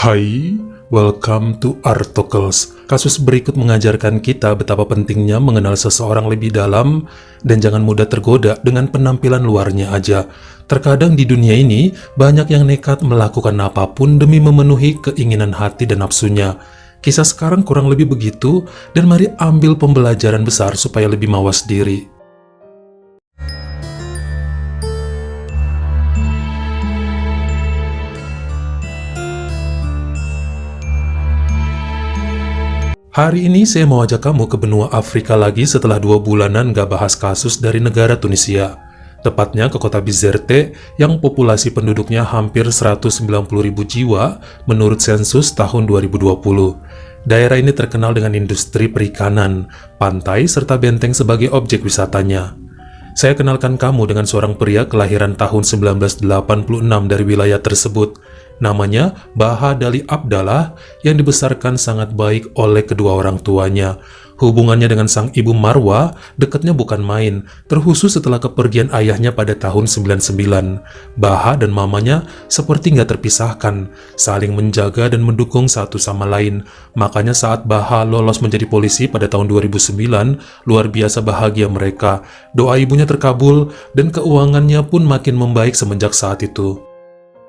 Hai, welcome to Artocles. Kasus berikut mengajarkan kita betapa pentingnya mengenal seseorang lebih dalam dan jangan mudah tergoda dengan penampilan luarnya aja. Terkadang di dunia ini, banyak yang nekat melakukan apapun demi memenuhi keinginan hati dan nafsunya. Kisah sekarang kurang lebih begitu, dan mari ambil pembelajaran besar supaya lebih mawas diri. Hari ini saya mau ajak kamu ke benua Afrika lagi setelah 2 bulanan gak bahas kasus dari negara Tunisia. Tepatnya ke kota Bizerte yang populasi penduduknya hampir 190.000 jiwa menurut sensus tahun 2020. Daerah ini terkenal dengan industri perikanan, pantai, serta benteng sebagai objek wisatanya. Saya kenalkan kamu dengan seorang pria kelahiran tahun 1986 dari wilayah tersebut. Namanya Baha Dali Abdallah yang dibesarkan sangat baik oleh kedua orang tuanya. Hubungannya dengan sang ibu Marwa dekatnya bukan main, terkhusus setelah kepergian ayahnya pada tahun 99. Baha dan mamanya seperti nggak terpisahkan, saling menjaga dan mendukung satu sama lain. Makanya saat Baha lolos menjadi polisi pada tahun 2009, luar biasa bahagia mereka. Doa ibunya terkabul dan keuangannya pun makin membaik semenjak saat itu.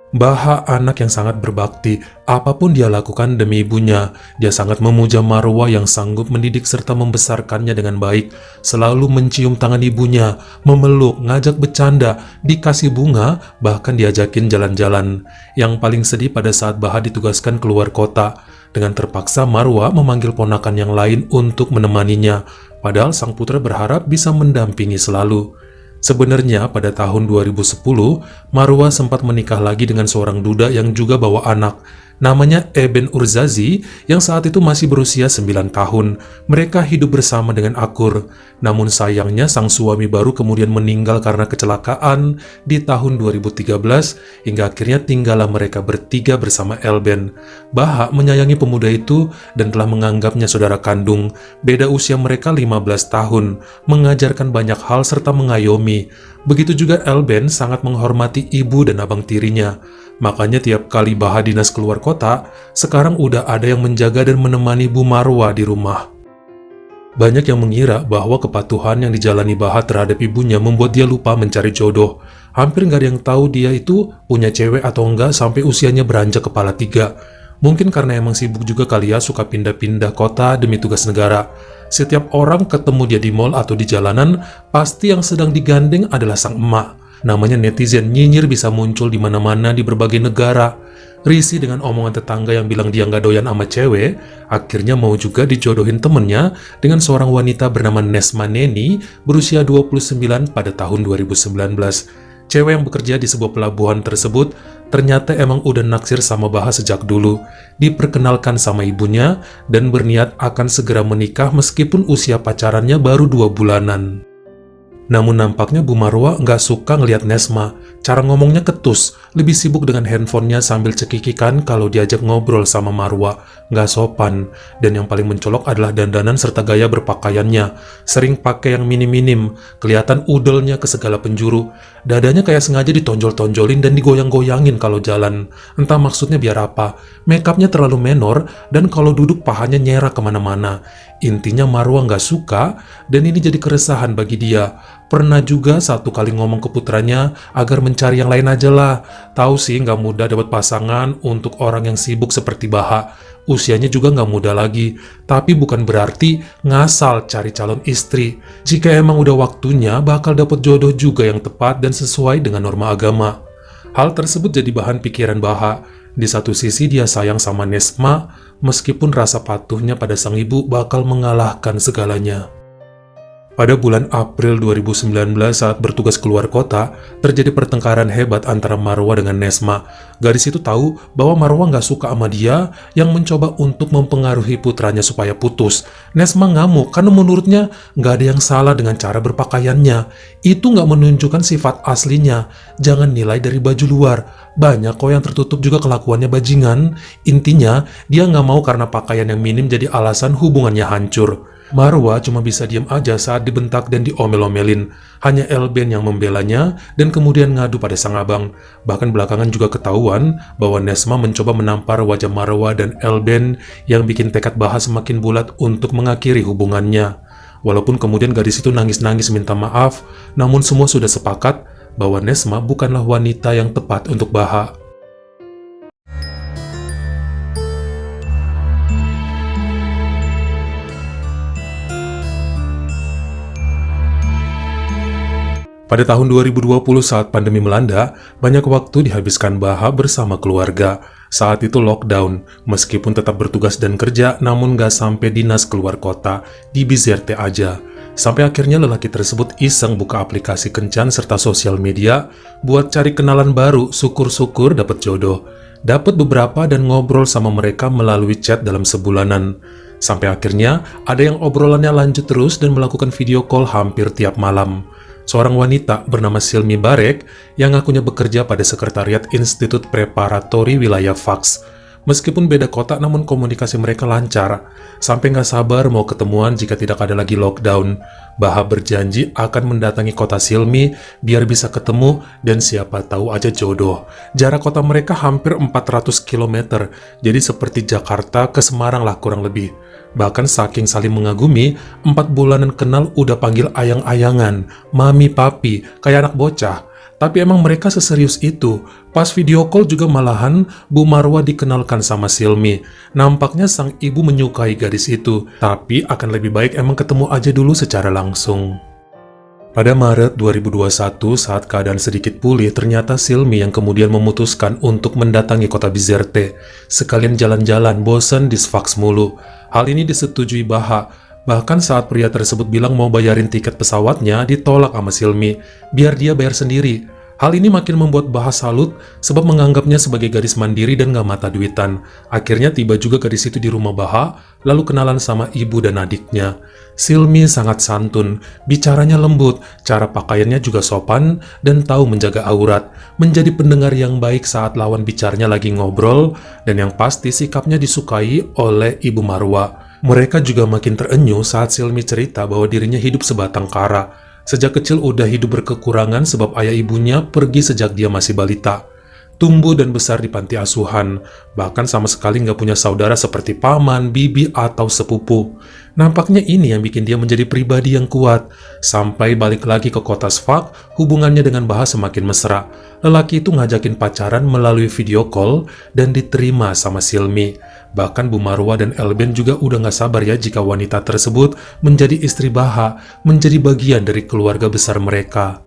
Baha anak yang sangat berbakti, apapun dia lakukan demi ibunya. Dia sangat memuja Marwa yang sanggup mendidik serta membesarkannya dengan baik. Selalu mencium tangan ibunya, memeluk, ngajak bercanda, dikasih bunga, bahkan diajakin jalan-jalan. Yang paling sedih pada saat Baha ditugaskan keluar kota. Dengan terpaksa Marwa memanggil ponakan yang lain untuk menemaninya. Padahal sang putra berharap bisa mendampingi selalu. Sebenarnya pada tahun 2010, Marwa sempat menikah lagi dengan seorang duda yang juga bawa anak. Namanya Eben Urzazi yang saat itu masih berusia 9 tahun. Mereka hidup bersama dengan akur. Namun sayangnya sang suami baru kemudian meninggal karena kecelakaan di tahun 2013 hingga akhirnya tinggallah mereka bertiga bersama Elben. Baha menyayangi pemuda itu dan telah menganggapnya saudara kandung. Beda usia mereka 15 tahun, mengajarkan banyak hal serta mengayomi. Begitu juga Elben sangat menghormati ibu dan abang tirinya. Makanya tiap kali Baha dinas keluar kota, sekarang udah ada yang menjaga dan menemani Bu Marwa di rumah. Banyak yang mengira bahwa kepatuhan yang dijalani Baha terhadap ibunya membuat dia lupa mencari jodoh. Hampir nggak ada yang tahu dia itu punya cewek atau enggak sampai usianya beranjak kepala 3. Mungkin karena emang sibuk juga kali ya, suka pindah-pindah kota demi tugas negara. Setiap orang ketemu dia di mall atau di jalanan, pasti yang sedang digandeng adalah sang emak. Namanya netizen nyinyir bisa muncul di mana-mana di berbagai negara. Risih dengan omongan tetangga yang bilang dia nggak doyan sama cewek, akhirnya mau juga dijodohin temennya dengan seorang wanita bernama Nesma Neni berusia 29 pada tahun 2019. Cewek yang bekerja di sebuah pelabuhan tersebut ternyata emang udah naksir sama Baha sejak dulu. Diperkenalkan sama ibunya dan berniat akan segera menikah meskipun usia pacarannya baru 2 bulanan. Namun nampaknya Bu Marwa nggak suka ngelihat Nesma. Cara ngomongnya ketus, lebih sibuk dengan handphonenya sambil cekikikan kalau diajak ngobrol sama Marwa. Nggak sopan, dan yang paling mencolok adalah dandanan serta gaya berpakaiannya. Sering pakai yang minim-minim, kelihatan udelnya ke segala penjuru. Dadanya kayak sengaja ditonjol-tonjolin dan digoyang-goyangin kalau jalan. Entah maksudnya biar apa. Makeupnya terlalu menor, dan kalau duduk pahanya nyerah kemana-mana. Intinya Marwa nggak suka, dan ini jadi keresahan bagi dia. Pernah juga satu kali ngomong ke putranya agar mencari yang lain aja lah. Tahu sih nggak mudah dapat pasangan untuk orang yang sibuk seperti Baha. Usianya juga nggak muda lagi. Tapi bukan berarti ngasal cari calon istri. Jika emang udah waktunya, bakal dapat jodoh juga yang tepat dan sesuai dengan norma agama. Hal tersebut jadi bahan pikiran Baha. Di satu sisi dia sayang sama Nesma, meskipun rasa patuhnya pada sang ibu bakal mengalahkan segalanya. Pada bulan April 2019 saat bertugas keluar kota, terjadi pertengkaran hebat antara Marwa dengan Nesma. Gadis itu tahu bahwa Marwa nggak suka sama dia yang mencoba untuk mempengaruhi putranya supaya putus. Nesma ngamuk karena menurutnya nggak ada yang salah dengan cara berpakaiannya. Itu nggak menunjukkan sifat aslinya. Jangan nilai dari baju luar. Banyak kok yang tertutup juga kelakuannya bajingan. Intinya, dia nggak mau karena pakaian yang minim jadi alasan hubungannya hancur. Marwa cuma bisa diam aja saat dibentak dan diomel-omelin. Hanya Elben yang membelanya dan kemudian ngadu pada sang abang. Bahkan belakangan juga ketahuan bahwa Nesma mencoba menampar wajah Marwa dan Elben yang bikin tekad Baha semakin bulat untuk mengakhiri hubungannya. Walaupun kemudian gadis itu nangis-nangis minta maaf, namun semua sudah sepakat bahwa Nesma bukanlah wanita yang tepat untuk Baha. Pada tahun 2020 saat pandemi melanda, banyak waktu dihabiskan Baha bersama keluarga. Saat itu lockdown, meskipun tetap bertugas dan kerja, namun gak sampai dinas keluar kota, di Bizerte aja. Sampai akhirnya lelaki tersebut iseng buka aplikasi kencan serta sosial media buat cari kenalan baru, syukur-syukur dapat jodoh. Dapat beberapa dan ngobrol sama mereka melalui chat dalam sebulanan. Sampai akhirnya ada yang obrolannya lanjut terus dan melakukan video call hampir tiap malam. Seorang wanita bernama Silmi Barek yang ngakunya bekerja pada Sekretariat Institut Preparatori Wilayah Faks. Meskipun beda kota namun komunikasi mereka lancar. Sampai nggak sabar mau ketemuan jika tidak ada lagi lockdown. Baha berjanji akan mendatangi kota Silmi biar bisa ketemu dan siapa tahu aja jodoh. Jarak kota mereka hampir 400 km, jadi seperti Jakarta ke Semarang lah kurang lebih. Bahkan saking saling mengagumi, 4 bulanan kenal udah panggil ayang-ayangan, mami papi, kayak anak bocah. Tapi emang mereka seserius itu. Pas video call juga malahan Bu Marwa dikenalkan sama Silmi. Nampaknya sang ibu menyukai gadis itu, tapi akan lebih baik emang ketemu aja dulu secara langsung. Pada Maret 2021 saat keadaan sedikit pulih, ternyata Silmi yang kemudian memutuskan untuk mendatangi kota Bizerte. Sekalian jalan-jalan, bosan di Sfax mulu. Hal ini disetujui Baha. Bahkan saat pria tersebut bilang mau bayarin tiket pesawatnya, ditolak sama Silmi, biar dia bayar sendiri. Hal ini makin membuat Baha salut sebab menganggapnya sebagai gadis mandiri dan gak mata duitan. Akhirnya tiba juga gadis itu di rumah Baha, lalu kenalan sama ibu dan adiknya. Silmi sangat santun, bicaranya lembut, cara pakaiannya juga sopan, dan tahu menjaga aurat. Menjadi pendengar yang baik saat lawan bicaranya lagi ngobrol, dan yang pasti sikapnya disukai oleh Ibu Marwa. Mereka juga makin terenyuh saat Silmi cerita bahwa dirinya hidup sebatang kara. Sejak kecil udah hidup berkekurangan sebab ayah ibunya pergi sejak dia masih balita. Tumbuh dan besar di panti asuhan, bahkan sama sekali nggak punya saudara seperti paman, bibi, atau sepupu. Nampaknya ini yang bikin dia menjadi pribadi yang kuat. Sampai balik lagi ke kota Sfax, hubungannya dengan Baha semakin mesra. Lelaki itu ngajakin pacaran melalui video call dan diterima sama Silmi. Bahkan Bu Marwa dan Elben juga udah nggak sabar ya jika wanita tersebut menjadi istri Baha, menjadi bagian dari keluarga besar mereka.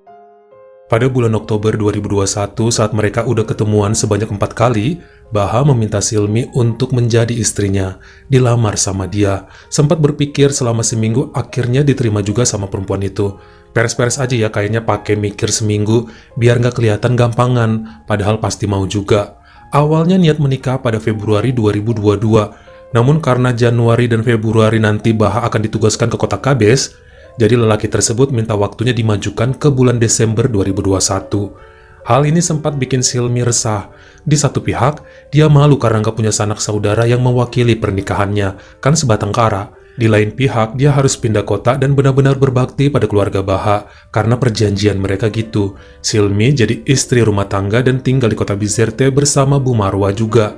Pada bulan Oktober 2021 saat mereka udah ketemuan sebanyak 4 kali, Baha meminta Silmi untuk menjadi istrinya, dilamar sama dia. Sempat berpikir selama seminggu, akhirnya diterima juga sama perempuan itu. Peres-peres aja ya kayaknya pakai mikir seminggu, biar nggak kelihatan gampangan, padahal pasti mau juga. Awalnya niat menikah pada Februari 2022, namun karena Januari dan Februari nanti Baha akan ditugaskan ke kota Kabes, jadi lelaki tersebut minta waktunya dimajukan ke bulan Desember 2021. Hal ini sempat bikin Silmi resah. Di satu pihak, dia malu karena nggak punya sanak saudara yang mewakili pernikahannya, kan sebatang kara. Di lain pihak, dia harus pindah kota dan benar-benar berbakti pada keluarga Baha, karena perjanjian mereka gitu. Silmi jadi istri rumah tangga dan tinggal di kota Bizerte bersama Bu Marwa juga.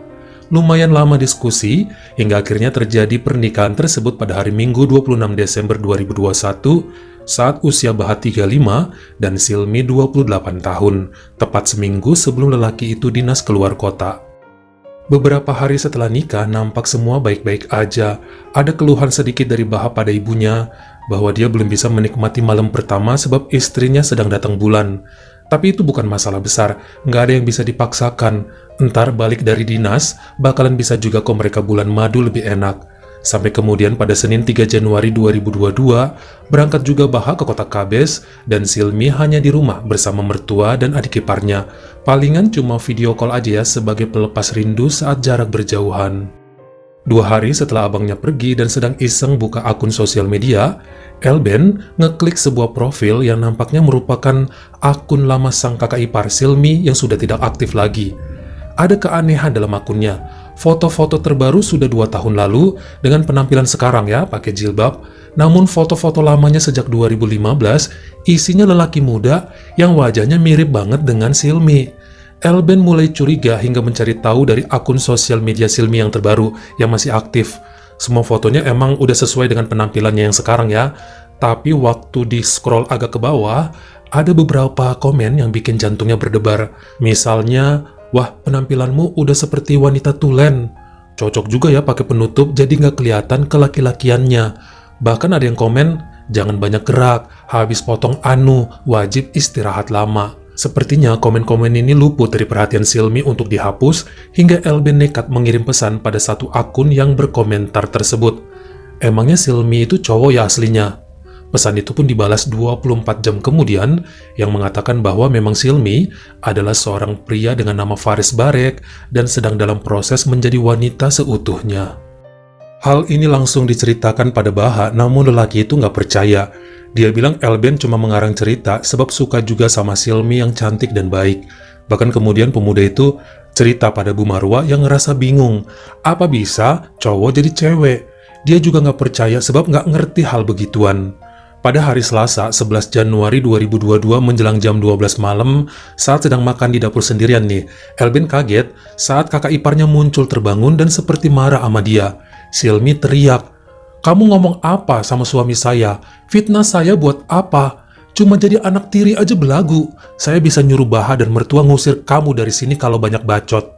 Lumayan lama diskusi, hingga akhirnya terjadi pernikahan tersebut pada hari Minggu 26 Desember 2021 saat usia Baha 35 dan Silmi 28 tahun, tepat seminggu sebelum lelaki itu dinas keluar kota. Beberapa hari setelah nikah, nampak semua baik-baik aja. Ada keluhan sedikit dari Baha pada ibunya, bahwa dia belum bisa menikmati malam pertama sebab istrinya sedang datang bulan. Tapi itu bukan masalah besar, nggak ada yang bisa dipaksakan. Entar balik dari dinas, bakalan bisa juga kok mereka bulan madu lebih enak. Sampai kemudian pada Senin 3 Januari 2022, berangkat juga Baha ke kota Kabes, dan Silmi hanya di rumah bersama mertua dan adik iparnya. Palingan cuma video call aja ya sebagai pelepas rindu saat jarak berjauhan. 2 hari setelah abangnya pergi dan sedang iseng buka akun sosial media, Elben ngeklik sebuah profil yang nampaknya merupakan akun lama sang kakak ipar Silmi yang sudah tidak aktif lagi. Ada keanehan dalam akunnya. Foto-foto terbaru sudah 2 tahun lalu dengan penampilan sekarang ya, pakai jilbab. Namun foto-foto lamanya sejak 2015 isinya lelaki muda yang wajahnya mirip banget dengan Silmi. Elben mulai curiga hingga mencari tahu dari akun sosial media Silmi yang terbaru yang masih aktif. Semua fotonya emang udah sesuai dengan penampilannya yang sekarang ya. Tapi waktu di scroll agak ke bawah, ada beberapa komen yang bikin jantungnya berdebar. Misalnya, wah, penampilanmu udah seperti wanita tulen. Cocok juga ya pakai penutup jadi nggak kelihatan kelaki-lakiannya. Bahkan ada yang komen, jangan banyak gerak, habis potong anu, wajib istirahat lama. Sepertinya komen-komen ini luput dari perhatian Silmi untuk dihapus, hingga Elben nekat mengirim pesan pada satu akun yang berkomentar tersebut. Emangnya Silmi itu cowok ya aslinya? Pesan itu pun dibalas 24 jam kemudian yang mengatakan bahwa memang Silmi adalah seorang pria dengan nama Faris Barek dan sedang dalam proses menjadi wanita seutuhnya. Hal ini langsung diceritakan pada Baha, namun lelaki itu nggak percaya. Dia bilang Elben cuma mengarang cerita sebab suka juga sama Silmi yang cantik dan baik. Bahkan kemudian pemuda itu cerita pada Bu Marwa yang ngerasa bingung. Apa bisa cowok jadi cewek? Dia juga nggak percaya sebab nggak ngerti hal begituan. Pada hari Selasa, 11 Januari 2022 menjelang jam 12 malam, saat sedang makan di dapur sendirian nih, Elben kaget saat kakak iparnya muncul terbangun dan seperti marah sama dia. Silmi teriak, "Kamu ngomong apa sama suami saya? Fitnah saya buat apa? Cuma jadi anak tiri aja belagu. Saya bisa nyuruh Baha dan mertua ngusir kamu dari sini kalau banyak bacot."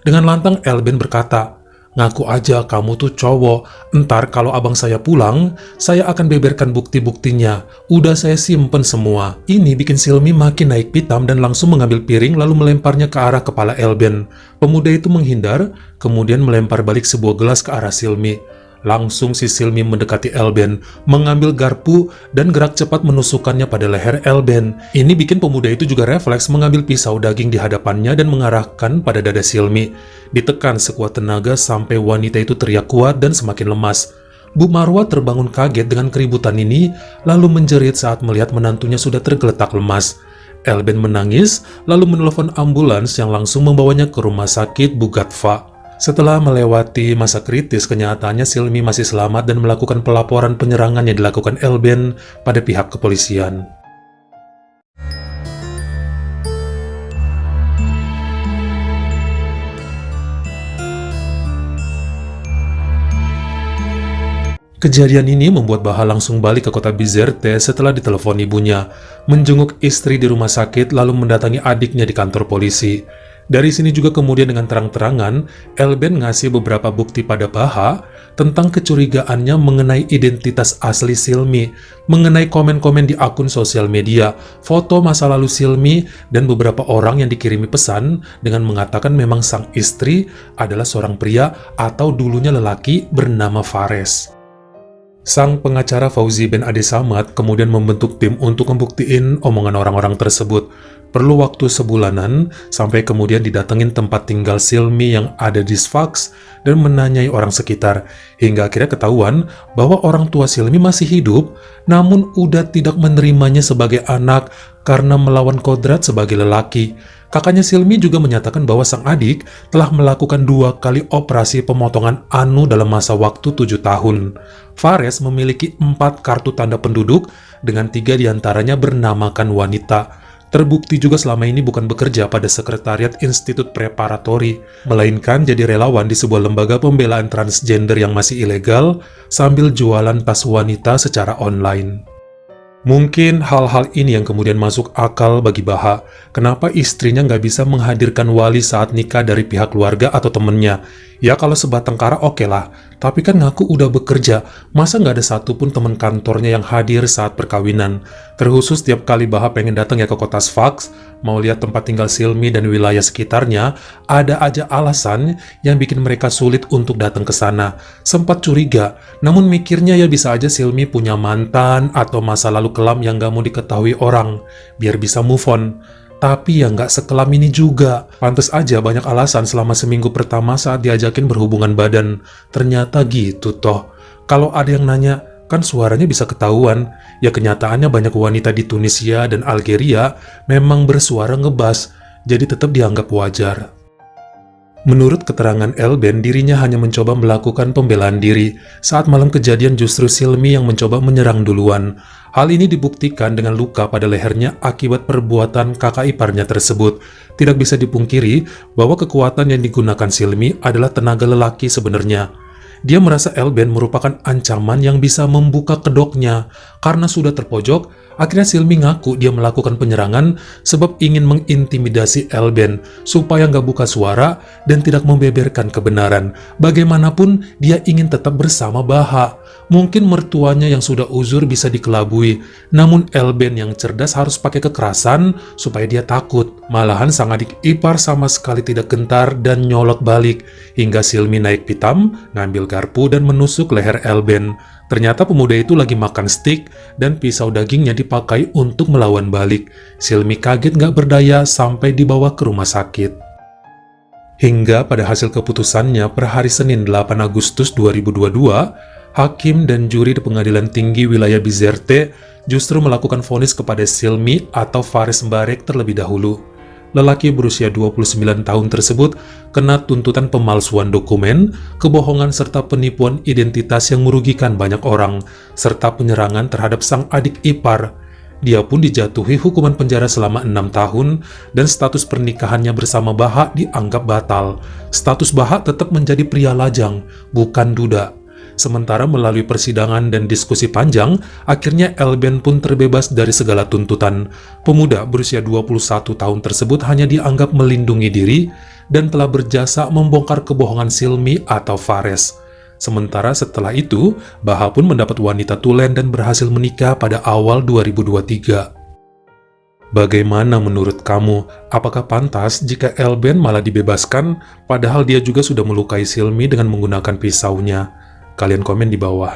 Dengan lantang Elben berkata, "Ngaku aja kamu tuh cowok, ntar kalau abang saya pulang, saya akan beberkan bukti-buktinya, udah saya simpen semua." Ini bikin Silmi makin naik pitam dan langsung mengambil piring lalu melemparnya ke arah kepala Elben. Pemuda itu menghindar, kemudian melempar balik sebuah gelas ke arah Silmi. Langsung si Silmi mendekati Elben, mengambil garpu dan gerak cepat menusukkannya pada leher Elben. Ini bikin pemuda itu juga refleks mengambil pisau daging di hadapannya dan mengarahkan pada dada Silmi. Ditekan sekuat tenaga sampai wanita itu teriak kuat dan semakin lemas. Bu Marwa terbangun kaget dengan keributan ini, lalu menjerit saat melihat menantunya sudah tergeletak lemas. Elben menangis, lalu menelpon ambulans yang langsung membawanya ke rumah sakit Bu Gatva. Setelah melewati masa kritis, kenyataannya Silmi masih selamat dan melakukan pelaporan penyerangan yang dilakukan Elben pada pihak kepolisian. Kejadian ini membuat Baha langsung balik ke kota Bizerte setelah ditelepon ibunya, menjenguk istri di rumah sakit lalu mendatangi adiknya di kantor polisi. Dari sini juga kemudian dengan terang-terangan, Elben ngasih beberapa bukti pada Baha tentang kecurigaannya mengenai identitas asli Silmi, mengenai komen-komen di akun sosial media, foto masa lalu Silmi, dan beberapa orang yang dikirimi pesan dengan mengatakan memang sang istri adalah seorang pria atau dulunya lelaki bernama Fares. Sang pengacara Fauzi Ben Ade Samad kemudian membentuk tim untuk membuktiin omongan orang-orang tersebut. Perlu waktu sebulanan sampai kemudian didatengin tempat tinggal Silmi yang ada di Sfax dan menanyai orang sekitar. Hingga akhirnya ketahuan bahwa orang tua Silmi masih hidup, namun udah tidak menerimanya sebagai anak karena melawan kodrat sebagai lelaki. Kakaknya Silmi juga menyatakan bahwa sang adik telah melakukan 2 kali operasi pemotongan anu dalam masa waktu 7 tahun. Fares memiliki 4 kartu tanda penduduk dengan 3 diantaranya bernamakan wanita. Terbukti juga selama ini bukan bekerja pada Sekretariat Institut Preparatori, melainkan jadi relawan di sebuah lembaga pembelaan transgender yang masih ilegal sambil jualan tas wanita secara online. Mungkin hal-hal ini yang kemudian masuk akal bagi Baha. Kenapa istrinya nggak bisa menghadirkan wali saat nikah dari pihak keluarga atau temennya? Ya kalau sebatang kara oke lah, tapi kan ngaku udah bekerja, masa nggak ada satupun teman kantornya yang hadir saat perkawinan? Terkhusus tiap kali Baha pengen datang ya ke kota Sfax, mau lihat tempat tinggal Silmi dan wilayah sekitarnya, ada aja alasan yang bikin mereka sulit untuk datang ke sana. Sempat curiga, namun mikirnya ya bisa aja Silmi punya mantan atau masa lalu kelam yang gak mau diketahui orang, biar bisa move on. Tapi ya nggak sekelam ini juga. Pantes aja banyak alasan selama seminggu pertama saat diajakin berhubungan badan. Ternyata gitu toh. Kalau ada yang nanya, kan suaranya bisa ketahuan. Ya kenyataannya banyak wanita di Tunisia dan Algeria memang bersuara ngebas, jadi tetap dianggap wajar. Menurut keterangan Elben, dirinya hanya mencoba melakukan pembelaan diri. Saat malam kejadian justru Silmi yang mencoba menyerang duluan. Hal ini dibuktikan dengan luka pada lehernya akibat perbuatan kakak iparnya tersebut. Tidak bisa dipungkiri bahwa kekuatan yang digunakan Silmi adalah tenaga lelaki sebenarnya. Dia merasa Elben merupakan ancaman yang bisa membuka kedoknya. Karena sudah terpojok, akhirnya Silmi ngaku dia melakukan penyerangan sebab ingin mengintimidasi Elben supaya nggak buka suara dan tidak membeberkan kebenaran. Bagaimanapun, dia ingin tetap bersama Baha. Mungkin mertuanya yang sudah uzur bisa dikelabui, namun Elben yang cerdas harus pakai kekerasan supaya dia takut. Malahan sang adik ipar sama sekali tidak gentar dan nyolot balik, hingga Silmi naik pitam, ngambil garpu dan menusuk leher Elben. Ternyata pemuda itu lagi makan steak dan pisau dagingnya dipakai untuk melawan balik. Silmi kaget nggak berdaya sampai dibawa ke rumah sakit. Hingga pada hasil keputusannya per hari Senin 8 Agustus 2022, Hakim dan juri di Pengadilan Tinggi Wilayah Bizerte justru melakukan vonis kepada Silmi atau Faris Mbarek terlebih dahulu. Lelaki berusia 29 tahun tersebut kena tuntutan pemalsuan dokumen, kebohongan serta penipuan identitas yang merugikan banyak orang, serta penyerangan terhadap sang adik ipar. Dia pun dijatuhi hukuman penjara selama 6 tahun dan status pernikahannya bersama Baha dianggap batal. Status Baha tetap menjadi pria lajang, bukan duda. Sementara melalui persidangan dan diskusi panjang, akhirnya Elben pun terbebas dari segala tuntutan. Pemuda berusia 21 tahun tersebut hanya dianggap melindungi diri dan telah berjasa membongkar kebohongan Silmi atau Fares. Sementara setelah itu, Baha pun mendapat wanita tulen dan berhasil menikah pada awal 2023. Bagaimana menurut kamu? Apakah pantas jika Elben malah dibebaskan, padahal dia juga sudah melukai Silmi dengan menggunakan pisaunya? Kalian komen di bawah.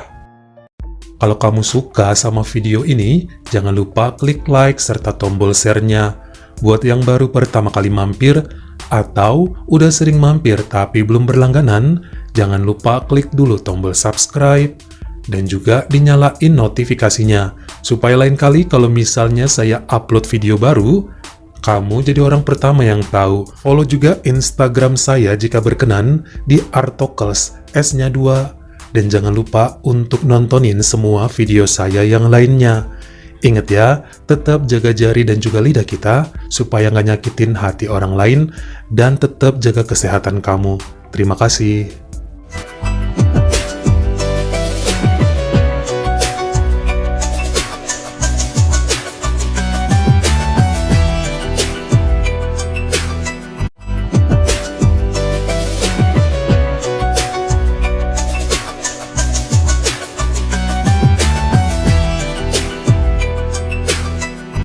Kalau kamu suka sama video ini, jangan lupa klik like serta tombol share-nya. Buat yang baru pertama kali mampir, atau udah sering mampir tapi belum berlangganan, jangan lupa klik dulu tombol subscribe, dan juga dinyalain notifikasinya, supaya lain kali kalau misalnya saya upload video baru, kamu jadi orang pertama yang tahu. Follow juga Instagram saya jika berkenan di Artokels, S-nya 2. Dan jangan lupa untuk nontonin semua video saya yang lainnya. Ingat ya, tetap jaga jari dan juga lidah kita, supaya nggak nyakitin hati orang lain, dan tetap jaga kesehatan kamu. Terima kasih.